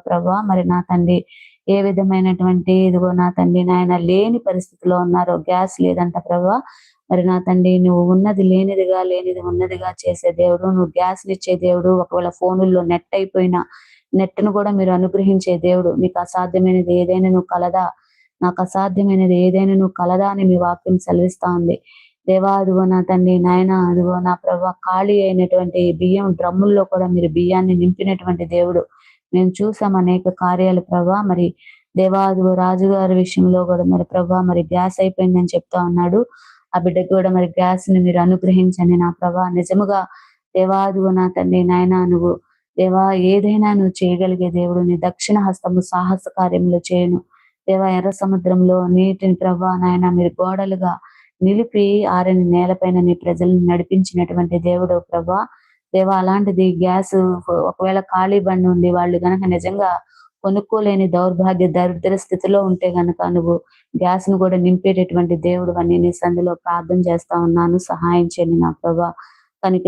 ప్రభా మరి నా తండ్రి ఏ విధమైనటువంటి ఇదిగో నా తండ్రి నాయన లేని పరిస్థితిలో ఉన్నారు. గ్యాస్ లేదంట ప్రభా. మరి నా తండ్రి నువ్వు ఉన్నది లేనిదిగా, లేనిది ఉన్నదిగా చేసే దేవుడు. నువ్వు గ్యాస్‌నిచ్చే దేవుడు. ఒకవేళ ఫోనుల్లో నెట్ అయిపోయినా నెట్‌ను కూడా మీరు అనుగ్రహించే దేవుడు. మీకు అసాధ్యమైనది ఏదైనను కలదా? నాకు అసాధ్యమైనది ఏదైనను కలదా అని మీ వాక్యం సెలవిస్తా ఉంది. దేవా అదిగో నా తండ్రి నాయన అదిగో నా ప్రభా ఖాళీ అయినటువంటి బియ్యం డ్రమ్ముల్లో కూడా మీరు బియ్యాన్ని నింపినటువంటి దేవుడు. మేము చూసాం అనేక కార్యాలు ప్రభా. మరి దేవా అదిగో రాజుగారి విషయంలో కూడా మరి ప్రభా మరి గ్యాస్ అయిపోయిందని చెప్తా ఉన్నాడు. ఆ బిడ్డకి కూడా మరి గ్యాస్‌ని మీరు అనుగ్రహించండి నా ప్రభా. నిజముగా దేవా అదిగో నా తండ్రి నాయన నువ్వు దేవా ఏదైనా నువ్వు చేయగలిగే దేవుడు. నీ దక్షిణ హస్తము సాహస కార్యములు చేయును. దేవా ఎర్ర సముద్రంలో నీటిని ప్రభా నాయన మీరు గోడలుగా నిలిపి ఆరని నేలపైన నీ ప్రజలను నడిపించినటువంటి దేవుడు ప్రభా. దేవా అలాంటిది గ్యాస్ ఒకవేళ ఖాళీ బండి ఉండి వాళ్ళు గనక నిజంగా కొనుక్కోలేని దౌర్భాగ్య దరిద్ర స్థితిలో ఉంటే గనక నువ్వు గ్యాస్‌ను కూడా నింపేటటువంటి దేవుడు అని నీ సందులో ప్రార్థన చేస్తా ఉన్నాను. సహాయం చేయండి నా ప్రభా. కనికరించి